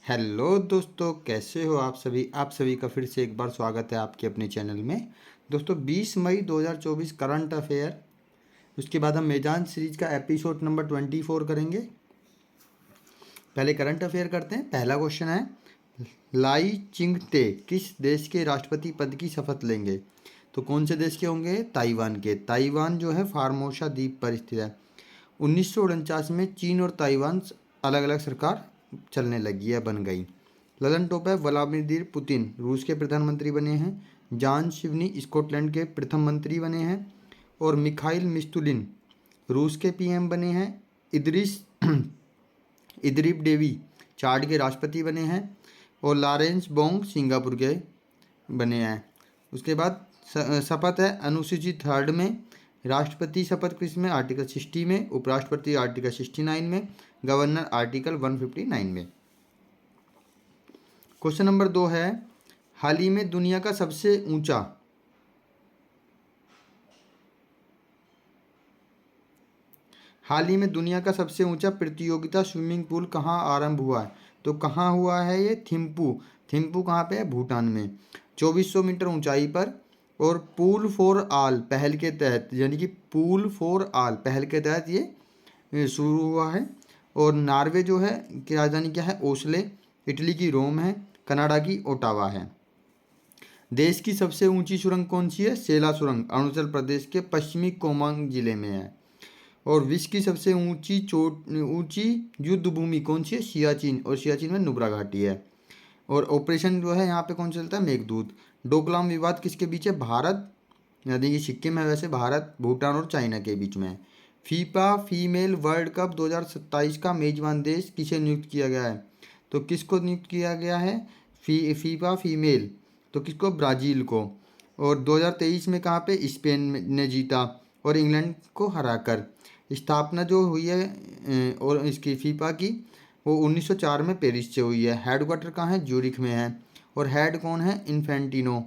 Hello दोस्तों, कैसे हो आप सभी का फिर से एक बार स्वागत है आपके अपने चैनल में। दोस्तों 20 मई 2024 करंट अफेयर। उसके बाद हम मेजान सीरीज का एपिसोड नंबर 24 करेंगे। पहले करंट अफेयर करते हैं। पहला क्वेश्चन है, लाई चिंगते किस देश के राष्ट्रपति पद की शपथ लेंगे? तो कौन से देश के होंगे? ताइवान के। ताइवान जो है फार्मोसा द्वीप पर स्थित है। 1949 में चीन और ताइवान अलग अलग सरकार चलने लगी है, बन गई। ललन टोपेव व्लादिमीर पुतिन रूस के प्रधानमंत्री बने हैं। जान शिवनी स्कॉटलैंड के प्रथम मंत्री बने हैं। और मिखाइल मिस्तुलिन रूस के पीएम बने हैं। इदरिस इदरीब डेवी चाड के राष्ट्रपति बने हैं। और लॉरेंस बोंग सिंगापुर के बने हैं। उसके बाद शपथ है अनुसूची थर्ड में। राष्ट्रपति शपथ किस में? आर्टिकल 60 में। उपराष्ट्रपति आर्टिकल 69 में। गवर्नर आर्टिकल 159 में। क्वेश्चन नंबर 2 है, हाल ही में दुनिया का सबसे ऊंचा प्रतियोगिता स्विमिंग पूल कहाँ आरंभ हुआ है? तो कहाँ हुआ है ये? थिम्पू। थिम्पू कहाँ पे है? भूटान में। 2400 मीटर ऊंचाई पर। और पूल फॉर आल पहल के तहत, यानी कि पूल फॉर आल पहल के तहत ये शुरू हुआ है। और नॉर्वे जो है की राजधानी क्या है? ओस्ले। इटली की रोम है। कनाडा की ओटावा है। देश की सबसे ऊंची सुरंग कौन सी है? सेला सुरंग अरुणाचल प्रदेश के पश्चिमी कोमांग जिले में है। और विश्व की सबसे ऊंची युद्ध भूमि कौन सी है? सियाचिन। और सियाचिन में नुब्रा घाटी है। और ऑपरेशन जो है यहाँ पे कौन चलता है? मेघदूत। डोकलाम विवाद किसके बीच है? भारत, यानी कि सिक्किम है वैसे, भारत, भूटान और चाइना के बीच में है। फीफा फीमेल वर्ल्ड कप 2027 का मेजबान देश किसे नियुक्त किया गया है? तो किसको नियुक्त किया गया है? फीफा फीमेल तो किसको? ब्राज़ील को। और 2023 में कहाँ पे? स्पेन ने जीता और इंग्लैंड को हराकर। स्थापना जो हुई है और इसकी फीफा की, वो 1904 में पेरिस से हुई है। हेडक्वार्टर कहाँ है? ज्यूरिख में है। और हेड कौन है? इन्फेंटिनो।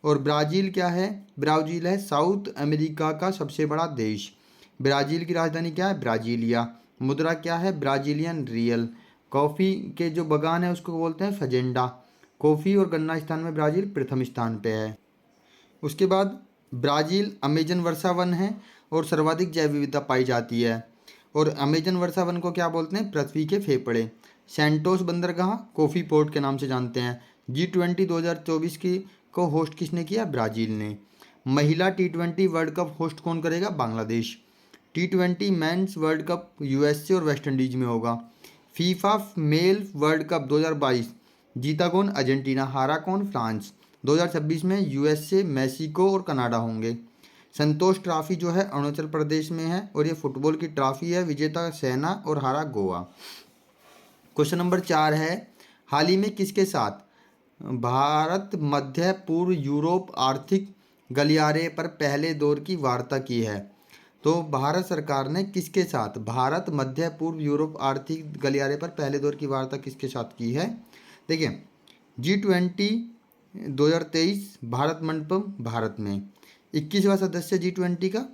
और ब्राज़ील क्या है? ब्राज़ील है साउथ अमेरिका का सबसे बड़ा देश। ब्राज़ील की राजधानी क्या है? ब्राज़ीलिया। मुद्रा क्या है? Brazilian real. कॉफ़ी के जो बागान है उसको बोलते हैं फजेंडा। कॉफ़ी और गन्ना स्थान में ब्राज़ील प्रथम स्थान पे है। उसके बाद ब्राज़ील अमेजन वर्षा वन है और सर्वाधिक जैव विविधता पाई जाती है। और अमेजन वर्षा वन को क्या बोलते हैं? पृथ्वी के फेफड़े। सैंटोस बंदरगाह कॉफ़ी पोर्ट के नाम से जानते हैं। G20 2024 की को होस्ट किसने किया? ब्राज़ील ने। महिला T20 वर्ल्ड कप होस्ट कौन करेगा? Bangladesh. T20 mains world cup USA और वेस्ट इंडीज में होगा। फीफा मेल वर्ल्ड कप 2022 जीता कौन? अर्जेंटीना। हारा कौन? फ्रांस। 2026 में यूएसए, मेक्सिको और कनाडा होंगे। संतोष ट्रॉफी जो है अरुणाचल प्रदेश में है और ये फुटबॉल की ट्रॉफी है। विजेता सेना और हारा गोवा। क्वेश्चन नंबर 4 है, हाल ही में किसके साथ भारत मध्य पूर्व यूरोप आर्थिक गलियारे पर पहले दौर की वार्ता की है? तो भारत सरकार ने किसके साथ भारत मध्य पूर्व यूरोप आर्थिक गलियारे पर पहले दौर की वार्ता किसके साथ की है? देखिए, G20 2023 भारत मंडपम भारत में। 21वां सदस्य G20 का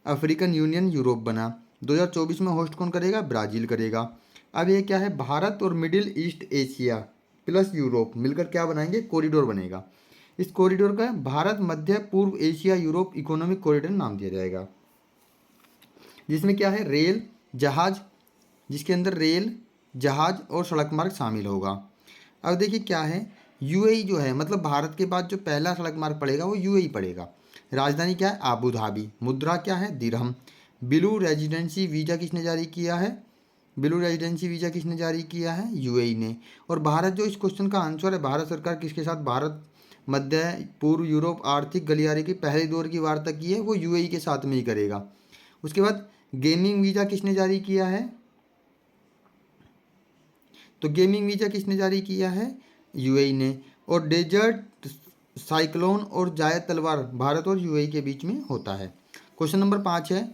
अफ्रीकन यूनियन यूरोप बना। 2024 में होस्ट कौन करेगा? ब्राज़ील करेगा। अब ये क्या है? भारत और middle east Asia plus Europe मिलकर क्या बनाएंगे? कॉरिडोर बनेगा। इस कॉरिडोर का भारत मध्य पूर्व एशिया यूरोप इकोनॉमिक कॉरिडोर नाम दिया जाएगा। जिसमें क्या है? रेल, जहाज, जिसके अंदर रेल, जहाज और सड़क मार्ग शामिल होगा। अब देखिए क्या है, यूएई जो है, मतलब भारत के बाद जो पहला सड़क मार्ग पड़ेगा वो यूएई पड़ेगा। राजधानी क्या है? Abu Dhabi. मुद्रा क्या है? दिरहम। ब्लू रेजिडेंसी वीज़ा किसने जारी किया है? ब्लू रेजिडेंसी वीज़ा किसने जारी किया है? यूएई ने। और भारत जो इस क्वेश्चन का आंसर है, भारत सरकार किसके साथ भारत मध्य पूर्व यूरोप आर्थिक गलियारे की पहले दौर की वार्ता की है? वो यूएई के साथ में ही करेगा। उसके बाद गेमिंग वीज़ा किसने जारी किया है? तो गेमिंग वीज़ा किसने जारी किया है? यूएई ने। और डेजर्ट साइक्लोन और जायद तलवार भारत और यूएई के बीच में होता है। क्वेश्चन नंबर 5 है,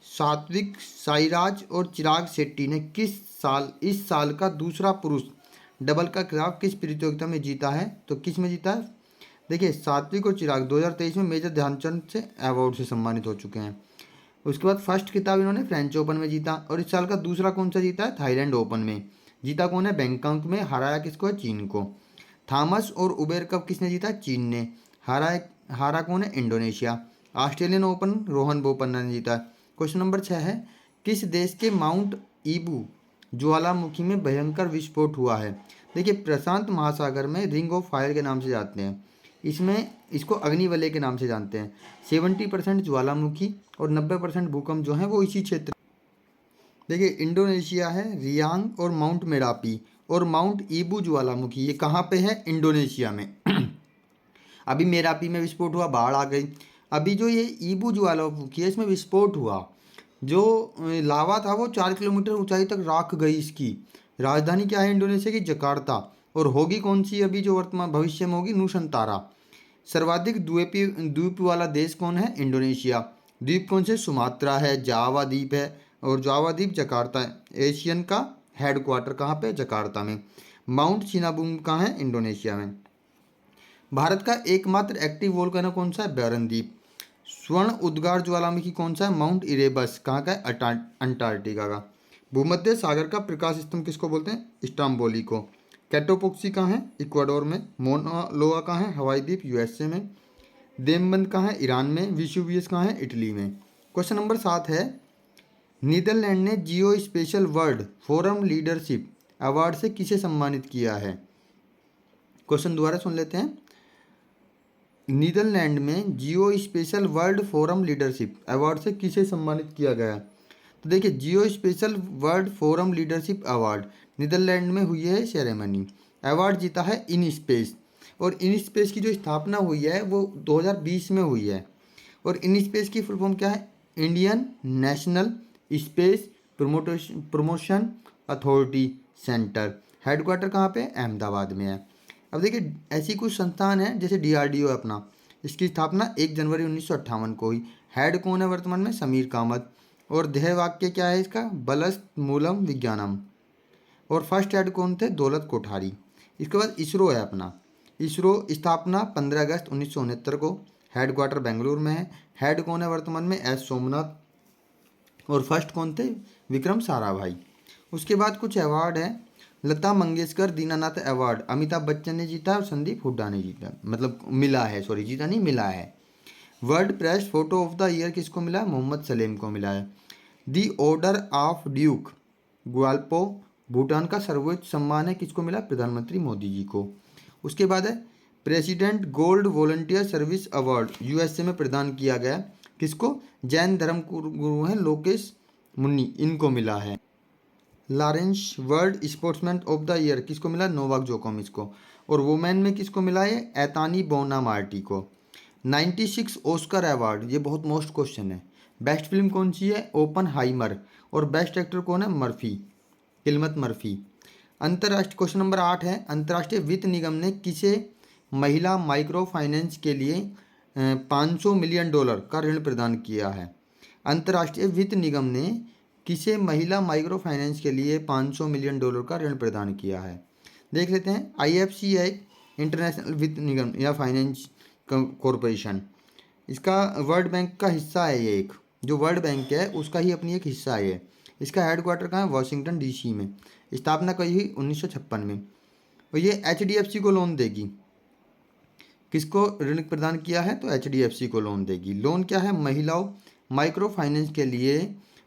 सात्विक साईराज और चिराग शेट्टी ने इस साल का दूसरा पुरुष डबल का खिताब किस प्रतियोगिता में जीता है? तो किस में जीता है? देखिए, सात्विक और चिराग 2023 में मेजर ध्यानचंद से अवार्ड से सम्मानित हो चुके हैं। उसके बाद फर्स्ट खिताब इन्होंने फ्रेंच ओपन में जीता। और इस साल का दूसरा कौन सा जीता है? थाईलैंड ओपन में, जीता कौन है? बैंकॉक में। हराया किसको है? चीन को। थॉमस और उबेर कप किसने जीता? चीन ने। हारा कौन है? Indonesia. Australian open Rohan Bopanna ने जीता। क्वेश्चन नंबर 6 है, किस देश के माउंट ईबू ज्वालामुखी में भयंकर विस्फोट हुआ है? देखिए, प्रशांत महासागर में रिंग ऑफ फायर के नाम से जानते हैं, इसमें इसको अग्निवलय के नाम से जानते हैं। 70% ज्वालामुखी और 90% भूकंप जो है वो इसी क्षेत्र। देखिए, इंडोनेशिया है रियांग और माउंट मेरापी और माउंट ईबू ज्वालामुखी, ये कहाँ पे है? इंडोनेशिया में। अभी मेरापी में विस्फोट हुआ, बाढ़ आ गई। अभी जो ये ईबू ज्वालामुखी है इसमें विस्फोट हुआ, जो लावा था वो 4 किलोमीटर ऊंचाई तक राख गई। इसकी राजधानी क्या है इंडोनेशिया की? जकार्ता। और होगी कौन सी अभी जो वर्तमान भविष्य में होगी? नूसंतारा। सर्वाधिक द्वीप वाला देश कौन है? इंडोनेशिया। द्वीप कौन से? सुमात्रा है, जावा द्वीप है और जावा द्वीप जकार्ता है। एशियन का हेडक्वार्टर कहाँ पे? जकार्ता में। माउंट सिनाबुंग कहाँ है? इंडोनेशिया में। भारत का एकमात्र एक्टिव वोल्केनो कौन सा है? बैरन द्वीप। स्वर्ण उद्गार ज्वालामुखी कौन सा है? Mount Erebus. कहाँ का है? अंटार्कटिका का। भूमध्य सागर का प्रकाश स्तंभ किसको बोलते हैं? स्ट्रोम्बोली को। कैटोपोक्सी कहाँ है? इक्वाडोर में। मोना लोआ कहाँ है? हवाई द्वीप यूएसए में। देमबंद कहाँ है? ईरान में। विशुवियस कहाँ है? इटली में। क्वेश्चन नंबर 7 है, नीदरलैंड ने geospatial world forum leadership award से किसे सम्मानित किया है? क्वेश्चन दोबारा सुन लेते हैं। नीदरलैंड में geospatial world forum leadership award से किसे सम्मानित किया गया? तो देखिए, geospatial world forum leadership award Netherland में हुई है सेरेमनी। अवार्ड जीता है इन स्पेस, और इन स्पेस की जो स्थापना हुई है वो 2020 में हुई है। और इन स्पेस की फुल फॉर्म क्या है? Indian national space promotion authority centre. Headquarter कहाँ पे? अहमदाबाद में है। अब देखिए, ऐसी कुछ संस्थान है जैसे डीआरडीओ है अपना, इसकी स्थापना 1 जनवरी 1958 को हुई। हेड कौन है वर्तमान में? समीर कामत। और ध्येय वाक्य क्या है इसका? बलस्त मूलम विज्ञानम। और फर्स्ट हेड कौन थे? दौलत कोठारी। इसके बाद इसरो है अपना। इसरो स्थापना 15 अगस्त 1969 को। हेडक्वार्टर बेंगलुरु में है। हेड कौन है वर्तमान में? एस सोमनाथ। और फर्स्ट कौन थे? विक्रम साराभाई। उसके बाद कुछ अवार्ड है। लता मंगेशकर दीनानाथ अवार्ड अमिताभ बच्चन ने जीता और संदीप हुड्डा ने जीता, मतलब मिला है, सॉरी जीता नहीं, मिला है। World press photo of the year किसको मिला है? मोहम्मद सलेम को मिला है। The order of Druk Gyalpo Bhutan का सर्वोच्च सम्मान है, किसको मिला? प्रधानमंत्री मोदी जी को। उसके बाद है president gold volunteer service award USA में प्रदान किया गया, किसको? जैन धर्म गुरु हैं लोकेश मुन्नी, इनको मिला है। Lawrence world sportsman of the year किसको मिला? नोवाक जोकोविच को। और वुमेन में किसको मिला है? एतानी बोनामार्टी को। 96 ऑस्कर अवार्ड, ये बहुत मोस्ट क्वेश्चन है। बेस्ट फिल्म कौन सी है? ओपनहाइमर। और बेस्ट एक्टर कौन है? Murphy, Cillian Murphy. अंतर्राष्ट्रीय क्वेश्चन नंबर 8 है, अंतर्राष्ट्रीय वित्त निगम ने किसे महिला माइक्रो फाइनेंस के लिए 500 मिलियन डॉलर का ऋण प्रदान किया है? अंतर्राष्ट्रीय वित्त निगम ने किसे महिला माइक्रो फाइनेंस के लिए 500 मिलियन डॉलर का ऋण प्रदान किया है? देख लेते हैं। आईएफसी है इंटरनेशनल वित्त निगम या फाइनेंस कॉरपोरेशन, इसका वर्ल्ड बैंक का हिस्सा है। ये एक जो वर्ल्ड बैंक है उसका ही अपनी एक हिस्सा है ये। इसका हेडक्वार्टर कहाँ है? वाशिंगटन डीसी में। स्थापना कही हुई 1956 में। और ये एचडीएफसी को लोन देगी। किसको ऋण प्रदान किया है? तो एचडीएफसी को लोन देगी। लोन क्या है? महिलाओं माइक्रो फाइनेंस के लिए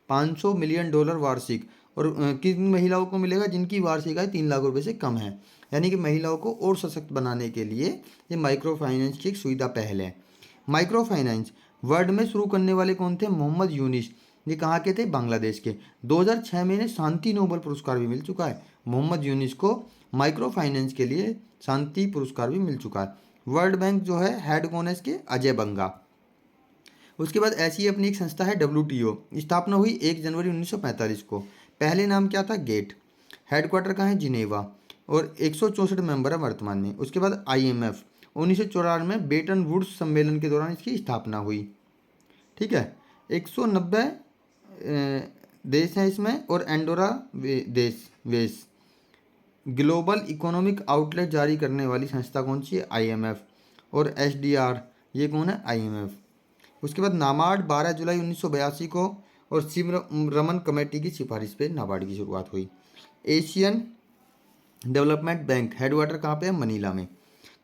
500 मिलियन डॉलर वार्षिक। और किन महिलाओं को मिलेगा? जिनकी वार्षिक आय 3 लाख रुपए से कम है। यानी कि महिलाओं को और सशक्त बनाने के लिए ये माइक्रो फाइनेंस की एक सुविधा पहल है। माइक्रो फाइनेंस वर्ल्ड में शुरू करने वाले कौन थे? मोहम्मद यूनिस। ये कहाँ के थे? बांग्लादेश के। 2006 में इन्हें शांति नोबेल पुरस्कार भी मिल चुका है। मोहम्मद यूनिस को माइक्रो फाइनेंस के लिए शांति पुरस्कार भी मिल चुका है। वर्ल्ड बैंक जो है हेड कौन है इसके? अजय बंगा। उसके बाद ऐसी ही अपनी एक संस्था है WTO, स्थापना हुई 1 जनवरी 1945 को। पहले नाम क्या था? गेट। हेडक्वार्टर कहाँ है? जिनेवा। और 164 मेंबर है वर्तमान में। उसके बाद IMF 1994 में बेटन वुड्स सम्मेलन के दौरान इसकी स्थापना हुई। ठीक है, 190 देश हैं इसमें और एंडोरा देश वेश। ग्लोबल इकोनॉमिक आउटलेट जारी करने वाली संस्था कौन सी है? IMF। और SDR ये कौन है? IMF। उसके बाद नाबार्ड 12 जुलाई 1982 को और शिव रमन कमेटी की सिफारिश पे नाबार्ड की शुरुआत हुई। एशियन डेवलपमेंट बैंक हेडक्वार्टर कहाँ पे है? मनीला में।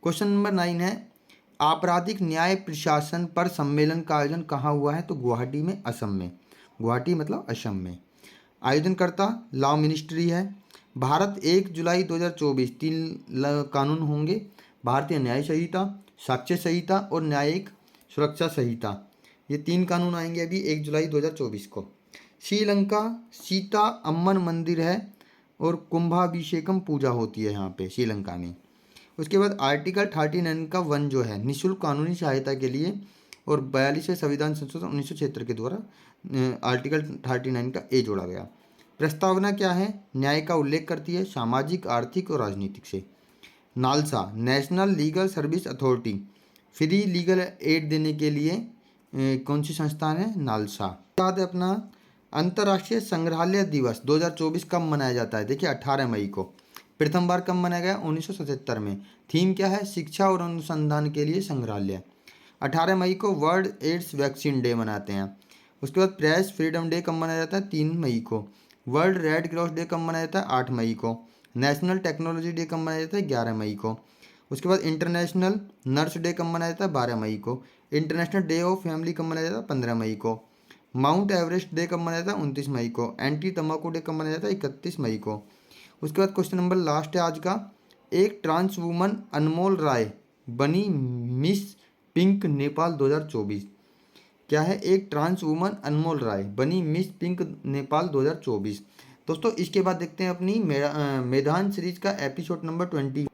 क्वेश्चन नंबर 9 है आपराधिक न्याय प्रशासन पर सम्मेलन का आयोजन कहाँ हुआ है? तो गुवाहाटी में, असम में। गुवाहाटी मतलब असम में। आयोजनकर्ता लॉ मिनिस्ट्री है। भारत 1 जुलाई 2024 3 कानून होंगे: भारतीय न्याय संहिता, साक्ष्य संहिता और न्यायिक सुरक्षा संहिता। ये 3 कानून आएंगे अभी 1 जुलाई 2024 को। श्रीलंका सीता अम्मन मंदिर है और कुंभाभिषेकम पूजा होती है यहाँ पे श्रीलंका में। उसके बाद आर्टिकल 39 का 1 जो है निःशुल्क कानूनी सहायता के लिए, और 42वें संविधान संशोधन 1976 के द्वारा आर्टिकल 39 का ए जोड़ा गया। प्रस्तावना क्या है? न्याय का उल्लेख करती है सामाजिक, आर्थिक और राजनीतिक से। NALSA national legal service authority free legal aid देने के लिए कौन सी संस्थान है? नालसा। बाद अपना अंतर्राष्ट्रीय संग्रहालय दिवस 2024 कब मनाया जाता है? देखिए 18 मई को। प्रथम बार कब मनाया गया? 1977 में। थीम क्या है? शिक्षा और अनुसंधान के लिए संग्रहालय। 18 मई को वर्ल्ड एड्स वैक्सीन डे मनाते हैं। उसके बाद प्रेस फ्रीडम डे कब मनाया जाता है? 3 मई को। वर्ल्ड रेड क्रॉस डे कब मनाया जाता है? 8 मई को। नेशनल टेक्नोलॉजी डे कब मनाया जाता है? 11 मई को। उसके बाद इंटरनेशनल नर्स डे कब मनाया जाता है? 12 मई को। इंटरनेशनल डे ऑफ फैमिली कब मनाया जाता है? 15 मई को। माउंट एवरेस्ट डे कब मनाया जाता है? 29 मई को। एंटी तम्बाकू डे कब मनाया जाता है? 31 मई को। उसके बाद क्वेश्चन नंबर लास्ट है आज का। एक ट्रांस वूमन अनमोल राय बनी मिस पिंक नेपाल 2024। क्या है? एक ट्रांस वूमन अनमोल राय बनी मिस पिंक नेपाल 2024। दोस्तों इसके बाद देखते हैं अपनी मैदान सीरीज का एपिसोड नंबर 20।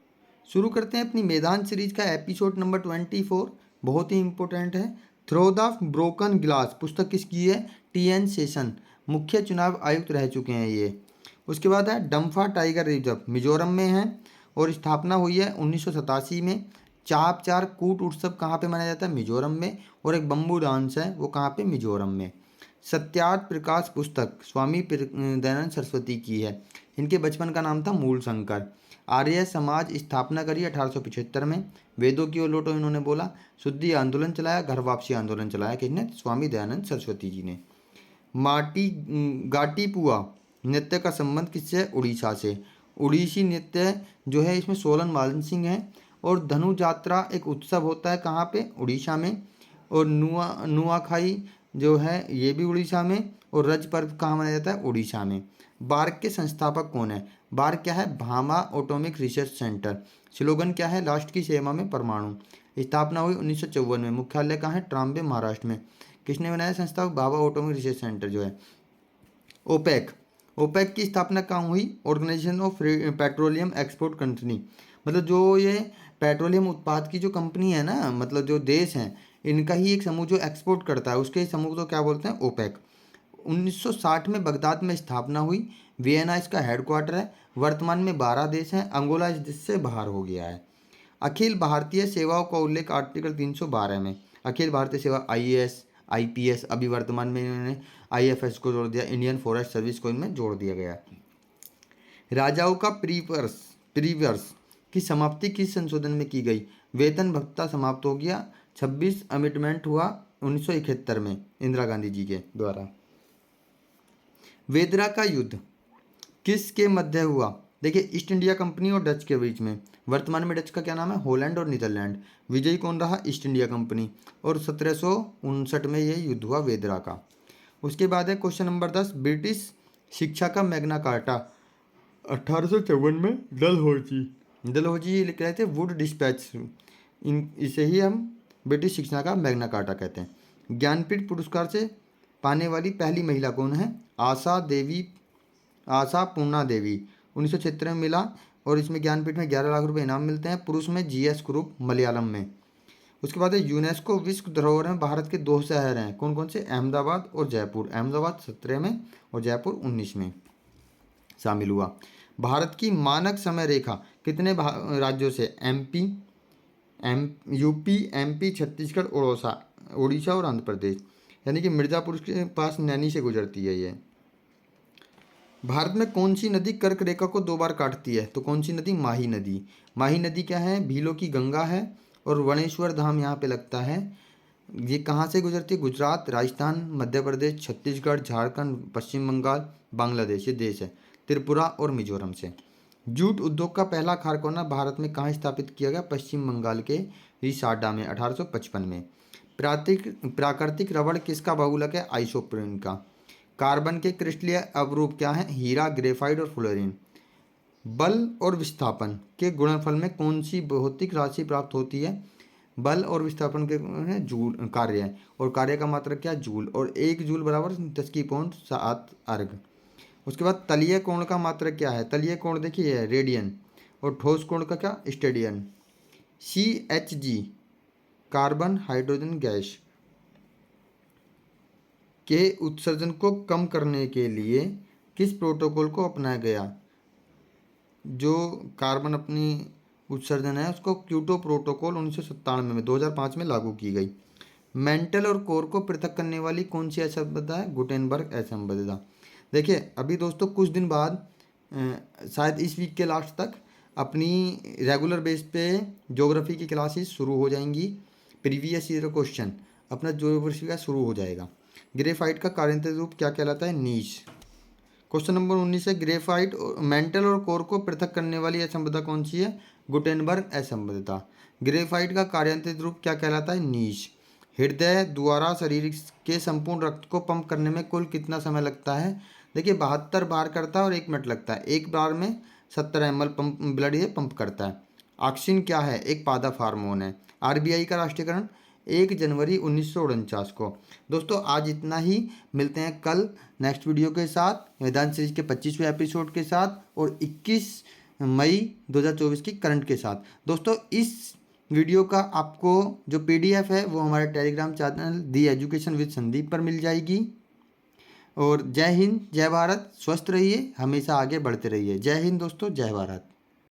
शुरू करते हैं अपनी मैदान सीरीज का एपिसोड नंबर 24। बहुत ही इंपॉर्टेंट है। थ्रो द ब्रोकन ग्लास पुस्तक किसकी है? TN शेषन, मुख्य चुनाव आयुक्त रह चुके हैं ये। उसके बाद है डम्फा टाइगर रिजर्व, मिजोरम में है और स्थापना हुई है 1987 में। चाप चार कूट उत्सव कहाँ पे मनाया जाता है? मिजोरम में। और एक बम्बू डांस है वो कहाँ पे? मिजोरम में। सत्यार्थ प्रकाश पुस्तक स्वामी दयानंद सरस्वती की है। इनके बचपन का नाम था मूल शंकर। आर्य समाज स्थापना करी 1875 में। वेदों की ओर लौटो इन्होंने बोला। शुद्धि आंदोलन चलाया, घर वापसी आंदोलन चलाया किसने? स्वामी दयानंद सरस्वती जी ने। माटी गाटीपुआ नृत्य का संबंध किससे है? उड़ीसा से। उड़ीसी नृत्य जो है इसमें सोलन मानसिंह है। और धनु यात्रा एक उत्सव होता है कहाँ पे? उड़ीसा में। और नुआखाई जो है ये भी उड़ीसा में। और रज पर्व कहाँ मनाया जाता है? उड़ीसा में। बार्क के संस्थापक कौन है? बार्क क्या है? Bhama atomic research centre. Slogan क्या है? राष्ट्र की सेवा में परमाणु। स्थापना हुई 1954 में। मुख्यालय कहाँ है? ट्राम्बे महाराष्ट्र में। किसने बनाया संस्थापक? भाभा एटॉमिक रिसर्च सेंटर जो है। ओपेक, ओपेक की स्थापना कहाँ हुई? Organization of petroleum export company. मतलब जो ये पेट्रोलियम उत्पाद की जो कंपनी है ना, मतलब जो देश हैं इनका ही एक समूह जो एक्सपोर्ट करता है उसके समूह को क्या बोलते हैं? ओपेक। 1960 में बगदाद में स्थापना हुई। वियना इसका हेडक्वार्टर है। वर्तमान में 12 देश हैं। अंगोला इस देश से बाहर हो गया है। अखिल भारतीय सेवाओं का उल्लेख आर्टिकल 312 में। अखिल भारतीय सेवा IAS IPS, अभी वर्तमान में इन्होंने IFS को जोड़ दिया, इंडियन फॉरेस्ट सर्विस को इनमें जोड़ दिया गया। राजाओं का प्रीवर्स की समाप्ति किस संशोधन में की गई? वेतन भत्ता समाप्त हो गया। 26 अमेंडमेंट हुआ 1971 में इंदिरा गांधी जी के द्वारा। वेदरा का युद्ध किसके मध्य हुआ? देखिए ईस्ट इंडिया कंपनी और डच के बीच में। वर्तमान में डच का क्या नाम है? हॉलैंड और नीदरलैंड। विजयी कौन रहा? East India company. और 1759 में ये युद्ध हुआ वेदरा का। उसके बाद है क्वेश्चन नंबर 10। ब्रिटिश शिक्षा का मैग्ना कार्टा 1854 में डलहौजी लिख रहे थे। वुड डिस्पैच, इसे ही हम ब्रिटिश शिक्षा का मैग्ना कार्टा कहते हैं। ज्ञानपीठ पुरस्कार से पाने वाली पहली महिला कौन है? आशा पूर्णा देवी। 1976 में मिला और इसमें ज्ञानपीठ में 11 लाख रुपए इनाम मिलते हैं। पुरुष में GS ग्रुप मलयालम में। उसके बाद है यूनेस्को विश्व धरोहर में भारत के 2 शहर हैं। कौन कौन से? अहमदाबाद और जयपुर। अहमदाबाद 17 में और जयपुर 19 में शामिल हुआ। भारत की मानक समय रेखा कितने राज्यों से? UP MP छत्तीसगढ़ उड़ीसा और आंध्र प्रदेश। यानी कि मिर्ज़ापुर के पास नैनी से गुजरती है ये। भारत में कौन सी नदी कर्क रेखा को 2 बार काटती है? तो कौन सी नदी? माही नदी। माही नदी क्या है? भीलों की गंगा है और वणेश्वर धाम यहाँ पे लगता है। ये कहाँ से गुजरती है? गुजरात, राजस्थान, मध्य प्रदेश, छत्तीसगढ़, झारखंड, पश्चिम बंगाल, बांग्लादेश, ये देश है। त्रिपुरा और मिजोरम से। जूट उद्योग का पहला कारखाना भारत में कहाँ स्थापित किया गया? पश्चिम बंगाल के रिसाडा में 1855 में। प्राकृतिक रबड़ किसका बहुलक है? आइसोप्रोन का। कार्बन के क्रिस्टलीय अवरूप क्या हैं? हीरा, ग्रेफाइट और फ्लोरीन। बल और विस्थापन के गुणनफल में कौन सी भौतिक राशि प्राप्त होती है? बल और विस्थापन के जूल कार्य है, और कार्य का मात्रक क्या? जूल, और 1 जूल बराबर 10⁻7 अर्ग। उसके बाद तलीय कोण का मात्रक क्या है? तलीय कोण देखिए है रेडियन, और ठोस कोण का क्या? स्टेडियन। CHG कार्बन हाइड्रोजन गैस के उत्सर्जन को कम करने के लिए किस प्रोटोकॉल को अपनाया गया? जो कार्बन अपनी उत्सर्जन है उसको क्योटो प्रोटोकॉल 1997 में 2005 में लागू की गई। मेंटल और कोर को पृथक करने वाली कौन सी असंबद्धता है? गुटेनबर्ग असंबद्धता। देखिए अभी दोस्तों कुछ दिन बाद शायद इस वीक के लास्ट तक अपनी रेगुलर बेस पे ज्योग्राफी की क्लासेस शुरू हो जाएंगी। प्रीवियस ईयर क्वेश्चन अपना ज्योग्राफी का शुरू हो जाएगा। ग्रेफाइट का कार्यान्तिक रूप क्या कहलाता है? नीच। क्वेश्चन नंबर 19 है ग्रेफाइट मेंटल और कोर को पृथक करने वाली असंबद्धता कौन सी है? गुटेनबर्ग असंबद्धता। ग्रेफाइट का कार्यान्तिक रूप क्या कहलाता है? नीच। हृदय द्वारा शरीर के संपूर्ण रक्त को पंप करने में कुल कितना समय लगता है? देखिए 72 बार करता है और 1 मिनट लगता है। एक बार में 70 ml पंप ब्लड ये पंप करता है। ऑक्सिन क्या है? एक पादप हार्मोन है। RBI का राष्ट्रीयकरण 1 जनवरी 1949 को। दोस्तों आज इतना ही, मिलते हैं कल नेक्स्ट वीडियो के साथ मैदान सीरीज के 25वें एपिसोड के साथ और 21 मई 2024 की करंट के साथ। दोस्तों इस वीडियो का आपको जो PDF है वो हमारे Telegram channel the education with Sandeep पर मिल जाएगी। और जय हिंद, जय भारत, स्वस्थ रहिए, हमेशा आगे बढ़ते रहिए। जय हिंद दोस्तों, जय भारत।